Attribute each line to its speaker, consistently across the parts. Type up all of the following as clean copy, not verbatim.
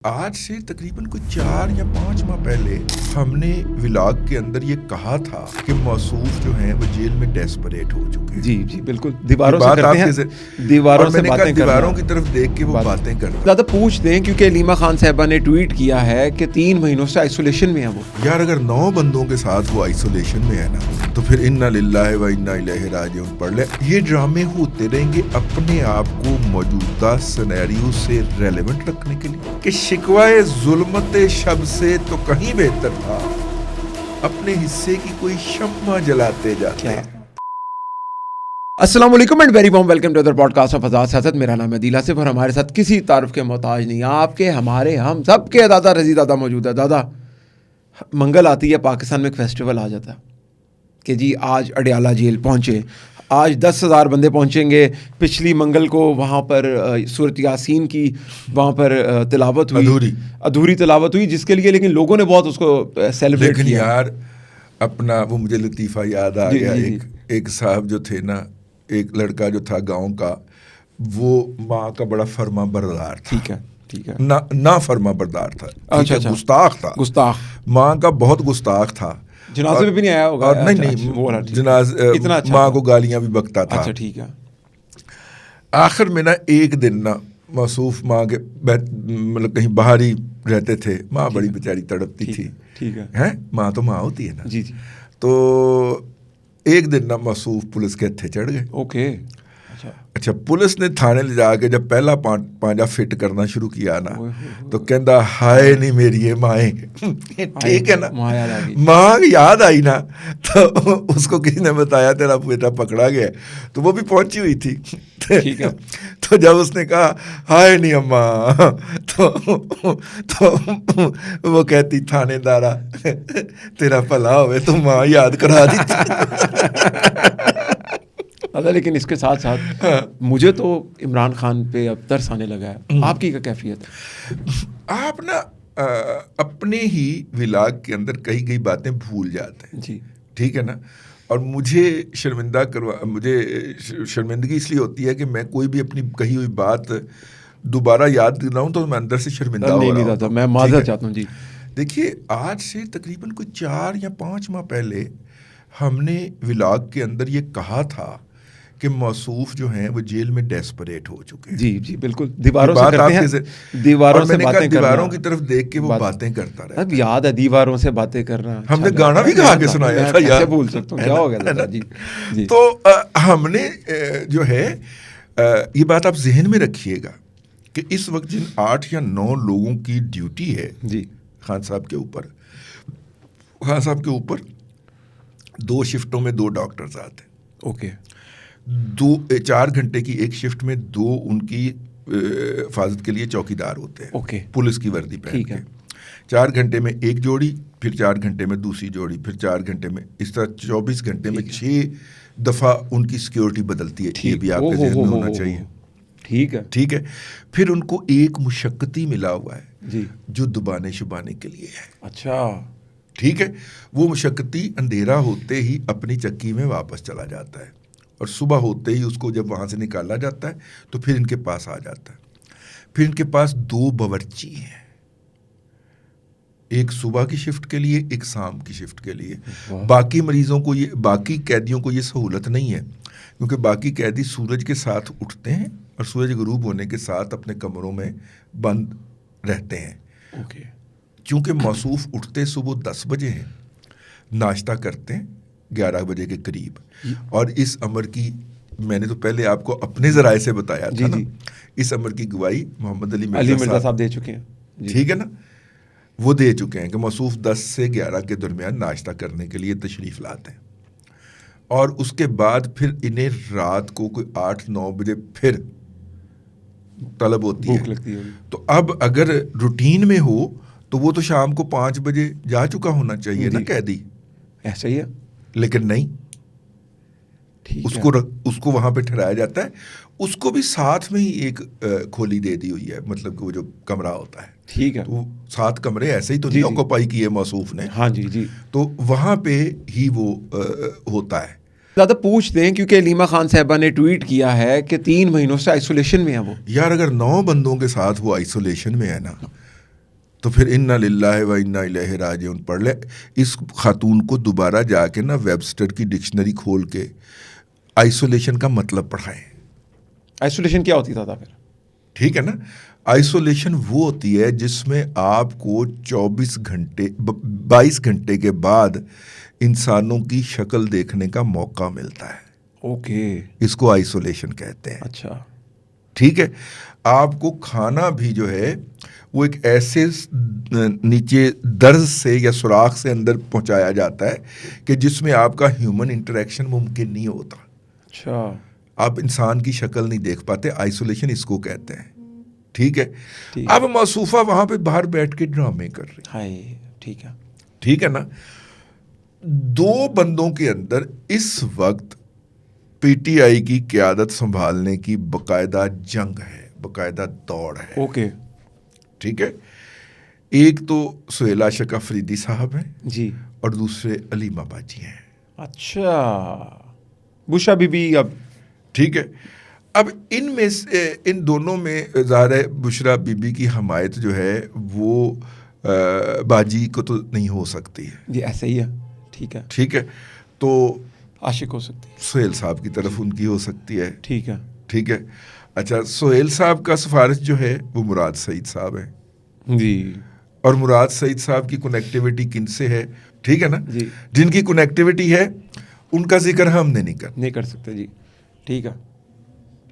Speaker 1: आज से तकरीबन कुछ 4 या 5 माह पहले हमने व्लॉग के अंदर ये कहा था कि मौसूफ जो हैं वो जेल में डेस्परेट हो चुके हैं।
Speaker 2: जी जी बिल्कुल, दीवारों से करते हैं, दीवारों से बातें
Speaker 1: दीवारों की तरफ देख के वो बातें करते
Speaker 2: ज़्यादा पूछते हैं क्योंकि अलीमा खान साहबा ने ट्वीट किया है कि 3 महीनों से आइसोलेशन में है वो।
Speaker 1: यार अगर 9 बंदों के साथ वो आइसोलेशन में है ना, तो फिर इन्ना लिल्लाहि व इन्ना इलैहि राजिऊन पढ़ ले। ये ड्रामे होते रहेंगे अपने आप को मौजूदा सिनेरियो से रेलेवेंट रखने के लिए कि शिकवाए जुल्मते शब से तो कहीं बेहतर था अपने हिस्से की कोई शम्मा जलाते जाते हैं।
Speaker 2: अस्सलाम वालेकुम and very warm welcome to other podcast of Azad Siyasat. मेरा नाम है दिल आसिफ और हमारे साथ किसी तारुफ के मोहताज नहीं, आपके हमारे हम सब के दादा रजी दादा मौजूद है। दादा, मंगल आती है, पाकिस्तान में एक फेस्टिवल आ जाता है कि जी आज अडयाला जेल पहुँचे, आज 10,000 बंदे पहुंचेंगे। पिछली मंगल को वहाँ पर सूरत यासीन की वहाँ पर तिलावत हुई, अधूरी तिलावत हुई, जिसके लिए लेकिन लोगों ने बहुत उसको सेलिब्रेट किया।
Speaker 1: लेकिन यार अपना वो मुझे लतीफ़ा याद आ गया। एक साहब जो थे ना, एक लड़का जो था गांव का, वो माँ का बड़ा फर्मा बरदार था।
Speaker 2: ठीक है
Speaker 1: ना फर्मा बरदार था।
Speaker 2: अच्छा,
Speaker 1: गुस्ताख माँ का बहुत गुस्ताख था।
Speaker 2: जनाजे में भी नहीं आया होगा।
Speaker 1: और नहीं जनाज माँ को गालियां भी बकता था।
Speaker 2: अच्छा ठीक है।
Speaker 1: आखिर में ना एक दिन ना मौसूफ माँ के मतलब कहीं बाहर ही रहते थे। माँ बड़ी बेचारी तड़पती थी।
Speaker 2: ठीक
Speaker 1: है माँ तो माँ होती है ना।
Speaker 2: जी।
Speaker 1: तो एक दिन ना मौसूफ पुलिस के हत्थे चढ़ गए।
Speaker 2: ओके।
Speaker 1: अच्छा, पुलिस ने थाने ले जाके जब पहला पांजा फिट करना शुरू किया ना, तो कहता हाय नहीं मेरी ये माए। ठीक है ना, माँ याद आई ना, तो उसको किसी ने बताया तेरा बेटा पकड़ा गया, तो वो भी पहुंची हुई थी।
Speaker 2: ठीक है।
Speaker 1: तो जब उसने कहा हाय नहीं अम्मा, तो वो कहती थानेदारा तेरा भला होवे, तो माँ याद करा दी।
Speaker 2: दादा, लेकिन इसके साथ साथ मुझे तो इमरान खान पे अब तरस आने लगा है। आपकी क्या कैफियत है?
Speaker 1: आप ना अपने ही व्लॉग के अंदर कही गई बातें भूल जाते हैं।
Speaker 2: जी
Speaker 1: ठीक है ना। और मुझे शर्मिंदगी इसलिए होती है कि मैं कोई भी अपनी कही हुई बात दोबारा याद दिलाऊं तो मैं अंदर से शर्मिंदा हो रहा हूं।
Speaker 2: मैं माजरत चाहता हूं। जी
Speaker 1: देखिए, आज से तकरीबन कोई 4 या 5 माह पहले हमने व्लॉग के अंदर ये कहा था कि मौसूफ जो हैं वो जेल में डेस्परेट हो चुके हैं।
Speaker 2: जी बिल्कुल, दीवारों से करते हैं, दीवारों से बातें करना,
Speaker 1: दीवारों की तरफ देख के वो बातें करता रहा।
Speaker 2: अब याद है दीवारों से बातें करना।
Speaker 1: हमने गाना भी गा के सुनाया था यार,
Speaker 2: भूल सकता हूँ, क्या हो गया? जी।
Speaker 1: तो हमने जो है ये बात आप जहन में रखिएगा कि इस वक्त जिन 8 या 9 लोगों की ड्यूटी है
Speaker 2: जी
Speaker 1: खान साहब के ऊपर 2 शिफ्टों में 2 डॉक्टर्स आते हैं।
Speaker 2: ओके।
Speaker 1: 4 घंटे की एक शिफ्ट में 2 उनकी हिफाजत के लिए चौकीदार होते हैं।
Speaker 2: ओके।
Speaker 1: पुलिस की वर्दी पहन के 4 घंटे में एक जोड़ी, फिर 4 घंटे में दूसरी जोड़ी, फिर 4 घंटे में, इस तरह 24 घंटे में 6 दफ़ा उनकी सिक्योरिटी बदलती है। ये भी आपके ज़हन में होना चाहिए। ठीक है। फिर उनको एक मुशक्कती मिला हुआ है
Speaker 2: जी,
Speaker 1: जो दुबाने शुबाने के लिए है।
Speaker 2: अच्छा
Speaker 1: ठीक है। वो मुशक्कती अंधेरा होते ही अपनी चक्की में वापस चला जाता है और सुबह होते ही उसको जब वहाँ से निकाला जाता है तो फिर इनके पास आ जाता है। फिर इनके पास 2 बावर्ची हैं, एक सुबह की शिफ्ट के लिए, एक शाम की शिफ्ट के लिए। बाकी कैदियों को ये सहूलत नहीं है, क्योंकि बाकी कैदी सूरज के साथ उठते हैं और सूरज गुरूब होने के साथ अपने कमरों में बंद रहते हैं।
Speaker 2: ओके।
Speaker 1: क्योंकि मौसूफ उठते सुबह 10 बजे हैं, नाश्ता करते हैं 11 बजे के करीब। और इस अमर की मैंने तो पहले आपको अपने ज़राए से बताया था ना, इस अमर की गवाही मोहम्मद अली मिर्ज़ा
Speaker 2: साहब दे चुके हैं।
Speaker 1: ठीक है ना, वो दे चुके हैं कि मौसूफ 10 से 11 के दरमियान नाश्ता करने के लिए तशरीफ़ लाते हैं। और उसके बाद फिर इन्हें रात को कोई 8-9 बजे फिर तलब होती है,
Speaker 2: भूख लगती है।
Speaker 1: तो अब अगर रूटीन में हो तो वो तो शाम को 5 बजे जा चुका होना चाहिए ना कैदी।
Speaker 2: ऐसा ही है,
Speaker 1: लेकिन नहीं, उसको वहां पे ठहराया जाता है। उसको भी साथ में ही एक खोली दे दी हुई है, मतलब कि वो जो कमरा होता है।
Speaker 2: ठीक है।
Speaker 1: तो 7 कमरे ऐसे ही तो नहीं ऑक्यूपाई किए मौसूफ ने।
Speaker 2: हाँ जी।
Speaker 1: तो वहां पे ही वो होता है।
Speaker 2: ज़्यादा पूछते हैं क्योंकि अलीमा खान साहबा ने ट्वीट किया है कि 3 महीनों से आइसोलेशन में है वो।
Speaker 1: यार अगर 9 बंदों के साथ वो आइसोलेशन में है ना, तो फिर इन्ना लिल्लाहि व इन्ना इलैहि राजिऊन पढ़ ले। इस खातून को दोबारा जाके ना वेबस्टर की डिक्शनरी खोल के आइसोलेशन का मतलब पढ़ाएं।
Speaker 2: आइसोलेशन क्या होती था फिर?
Speaker 1: ठीक है ना, आइसोलेशन वो होती है जिसमें आपको 22 घंटे के बाद इंसानों की शक्ल देखने का मौका मिलता है।
Speaker 2: ओके,
Speaker 1: इसको आइसोलेशन कहते हैं।
Speaker 2: अच्छा,
Speaker 1: ठीक है, आपको खाना भी जो है वो एक ऐसे नीचे दर्ज से या सुराख से अंदर पहुंचाया जाता है कि जिसमें आपका ह्यूमन इंटरेक्शन मुमकिन नहीं होता।
Speaker 2: अच्छा,
Speaker 1: आप इंसान की शक्ल नहीं देख पाते, आइसोलेशन इसको कहते हैं। ठीक है,
Speaker 2: ठीक।
Speaker 1: अब मसूफा वहां पे बाहर बैठ के ड्रामे कर रही,
Speaker 2: हाय, ठीक है,
Speaker 1: ठीक है ना। दो बंदों के अंदर इस वक्त पीटीआई की क़यादत संभालने की बकायदा जंग है, बकायदा दौड़ है।
Speaker 2: ओके,
Speaker 1: ठीक है, एक तो सुहेल आशिक अफरीदी साहब हैं
Speaker 2: जी,
Speaker 1: और दूसरे अलीमा बाजी हैं।
Speaker 2: अच्छा, बुशरा बीबी। अब
Speaker 1: ठीक है, अब इनमें से इन दोनों में ज़ाहिर है बुशरा बीबी की हमायत जो है वो बाजी को तो नहीं हो सकती है।
Speaker 2: जी, ऐसा ही है, ठीक है,
Speaker 1: ठीक है, तो
Speaker 2: आशिक हो सकती है,
Speaker 1: सुहेल साहब की तरफ उनकी हो सकती है।
Speaker 2: ठीक है,
Speaker 1: ठीक है, अच्छा, सुहेल साहब का सिफारिश जो है वो मुराद सईद साहब है
Speaker 2: जी,
Speaker 1: और मुराद सईद साहब की कनेक्टिविटी किनसे है? ठीक है ना,
Speaker 2: जी,
Speaker 1: जिनकी कनेक्टिविटी है उनका जिक्र हमने नहीं करना।
Speaker 2: नहीं कर सकते जी, ठीक है,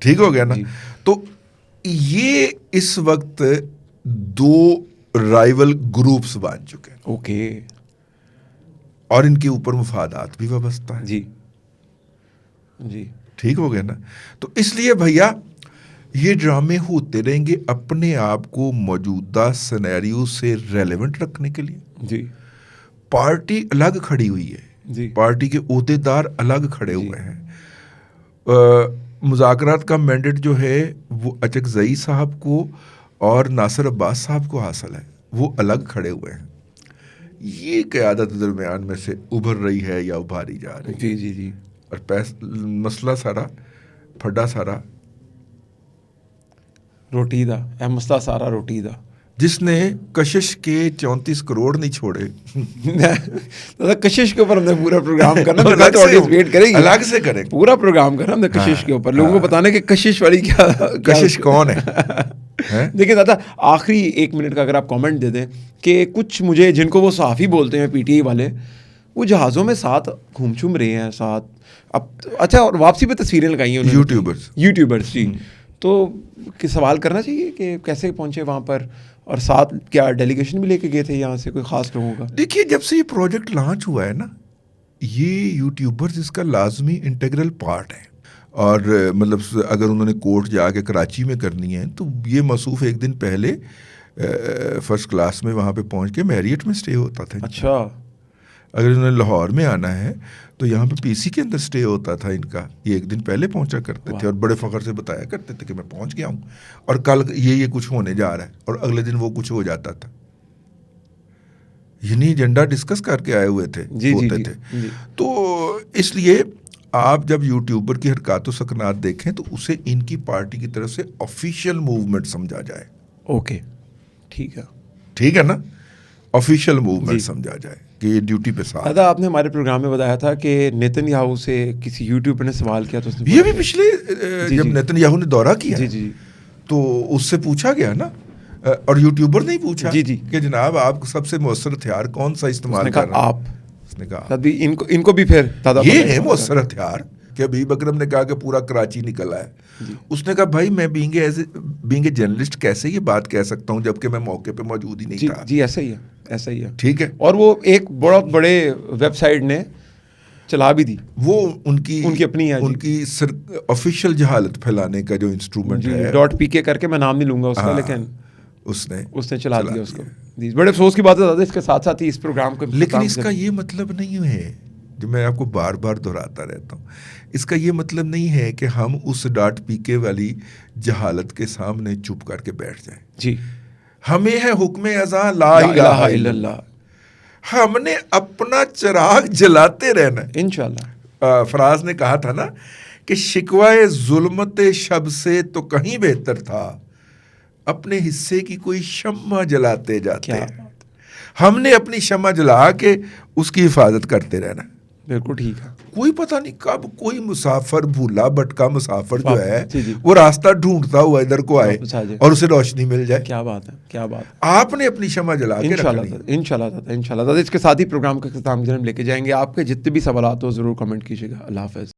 Speaker 1: ठीक हो गया ना।
Speaker 2: जी।
Speaker 1: तो ये इस वक्त दो राइवल ग्रुप्स बन चुके हैं
Speaker 2: ओके,
Speaker 1: और इनके ऊपर मुफादात भी वाबस्ता है।
Speaker 2: जी, जी,
Speaker 1: ठीक हो गया ना। तो इसलिए भैया ये ड्रामे होते रहेंगे अपने आप को मौजूदा सिनेरियो से रेलेवेंट रखने के लिए।
Speaker 2: जी,
Speaker 1: पार्टी अलग खड़ी हुई है,
Speaker 2: जी,
Speaker 1: पार्टी के ओहदेदार अलग खड़े
Speaker 2: जी।
Speaker 1: हुए हैं। मुज़ाकरात का मैंडेट जो है वो अचकज़ई साहब को और नासिर अब्बास साहब को हासिल है, वो अलग खड़े हुए हैं। ये क़यादत दरमियान में से उभर रही है या उभारी जा रही है।
Speaker 2: जी, जी, जी,
Speaker 1: और मसला सारा फड्डा सारा
Speaker 2: रोटी दा, ए मसला सारा रोटी दा।
Speaker 1: जिसने कशिश के 34 करोड़ नहीं छोड़े।
Speaker 2: दादा कशिश के ऊपर हमने पूरा प्रोग्राम करना,
Speaker 1: अलग
Speaker 2: तो
Speaker 1: से
Speaker 2: ऑडियंस वेट करेगी,
Speaker 1: अलग से करेंगे
Speaker 2: पूरा प्रोग्राम करना हमने कशिश के ऊपर, लोगों को बताने कि कशिश वाली क्या
Speaker 1: कशिश कौन है, हैं?
Speaker 2: देखिए दादा, आखिरी 1 मिनट का अगर आप कमेंट दे दें कि कुछ मुझे जिनको वो सहाफ़ी बोलते हैं पीटीआई वाले, वो जहाज़ों में साथ घूम छूम रहे हैं साथ। अब अच्छा, और वापसी पे तस्वीरें लगाई हैं उन्होंने, यूट्यूबर्स जी। तो कि सवाल करना चाहिए कि कैसे पहुंचे वहाँ पर, और साथ क्या डेलीगेशन भी लेके गए थे यहाँ से कोई ख़ास लोगों का?
Speaker 1: देखिए, जब से ये प्रोजेक्ट लॉन्च हुआ है ना, ये यूट्यूबर्स इसका लाजमी इंटीग्रल पार्ट है। और मतलब अगर उन्होंने कोर्ट जाके कराची में करनी है तो ये मसूफ एक दिन पहले फर्स्ट क्लास में वहाँ पे पहुँच के मैरियट में स्टे होता था।
Speaker 2: अच्छा,
Speaker 1: अगर उन्होंने लाहौर में आना है तो यहाँ पे पीसी के अंदर स्टे होता था इनका। ये एक दिन पहले पहुँचा करते थे और बड़े फ़ख्र से बताया करते थे कि मैं पहुँच गया हूँ और कल ये कुछ होने जा रहा है, और अगले दिन वो कुछ हो जाता था। यानी एजेंडा डिस्कस करके आए हुए थे,
Speaker 2: जी,
Speaker 1: होते
Speaker 2: जी,
Speaker 1: थे।
Speaker 2: जी।
Speaker 1: तो इसलिए आप जब यूट्यूबर की हरकत व सकनात देखें तो उसे इनकी पार्टी की तरफ से ऑफिशियल मूवमेंट समझा जाए।
Speaker 2: ओके, ठीक है,
Speaker 1: ठीक है ना, ऑफिशियल मूवमेंट
Speaker 2: जी।
Speaker 1: समझा जाए कि ये ड्यूटी पे साथ।
Speaker 2: दादा आपने हमारे प्रोग्राम में बताया था कि नेतन्याहू से किसी यूट्यूबर ने सवाल किया तो उसने
Speaker 1: ये
Speaker 2: बोला
Speaker 1: भी पिछले
Speaker 2: जी,
Speaker 1: जब
Speaker 2: जी।
Speaker 1: नेतन्याहू ने दौरा किया
Speaker 2: जी,
Speaker 1: है,
Speaker 2: जी,
Speaker 1: तो उससे पूछा गया ना, और यूट्यूबर ने ही पूछा
Speaker 2: जी, जी।
Speaker 1: कि जनाब आप सबसे मौसर हथियार कौन सा इस्तेमाल
Speaker 2: उसने
Speaker 1: कर
Speaker 2: कहा
Speaker 1: रहे हैं?
Speaker 2: आप,
Speaker 1: उसने कहा
Speaker 2: तभी इनको भी फिर दादा
Speaker 1: ये
Speaker 2: पता
Speaker 1: है
Speaker 2: है।
Speaker 1: मौसर हथियार। कि अभी बकरम ने कहा कि पूरा कराची निकला है। उसने कहा भाई मैं बीइंग ए जर्नलिस्ट कैसे ये बात कह सकता हूँ जबकि मैं मौके पे मौजूद ही नहीं
Speaker 2: जी,
Speaker 1: था।
Speaker 2: जी, ऐसा ही है, ऐसा ही है।
Speaker 1: ठीक है,
Speaker 2: और वो एक बहुत बड़े वेबसाइट ने चला भी दी,
Speaker 1: वो उनकी
Speaker 2: अपनी है जी।
Speaker 1: उनकी ऑफिशियल जहालत फैलाने का जो इंस्ट्रूमेंट
Speaker 2: जी,
Speaker 1: है,
Speaker 2: .pk करके मैं नाम नहीं लूंगा उसका,
Speaker 1: हाँ,
Speaker 2: लेकिन
Speaker 1: उसने
Speaker 2: चला दिया उसको। जी, बड़े अफसोस की बात है दादा, इसके साथ साथ ही इस प्रोग्राम को
Speaker 1: लेकिन इसका ये मतलब नहीं है, जो मैं आपको बार बार दोहराता रहता हूँ, इसका ये मतलब नहीं है कि हम उस .pk वाली जहालत के सामने चुप करके बैठ जाएं।
Speaker 2: जी,
Speaker 1: हमें है हुक्म अज़ां ला इलाहा इल्लल्लाह। हमने अपना चिराग जलाते रहना है
Speaker 2: इंशाल्लाह।
Speaker 1: फराज ने कहा था ना कि शिकवाए जुल्मत शब से तो कहीं बेहतर था अपने हिस्से की कोई शम्मा जलाते जाते
Speaker 2: क्या
Speaker 1: हैं। हमने अपनी शम्मा जला के उसकी हिफाजत करते रहना।
Speaker 2: बिल्कुल ठीक है।
Speaker 1: कोई पता नहीं कब कोई मुसाफिर, भूला भटका मुसाफिर जो है
Speaker 2: जी।
Speaker 1: वो रास्ता ढूंढता हुआ इधर को आए
Speaker 2: वापस आ जाए
Speaker 1: और उसे रोशनी मिल जाए।
Speaker 2: क्या बात है, क्या बात है।
Speaker 1: आपने अपनी शम्मा जला के रखनी है।
Speaker 2: इंशाल्लाह। इसके साथ ही प्रोग्राम का इख्तिताम की तरफ लेके जाएंगे। आपके जितने भी सवाल हो ज़रूर कमेंट कीजिएगा। अल्लाह हाफ़िज़।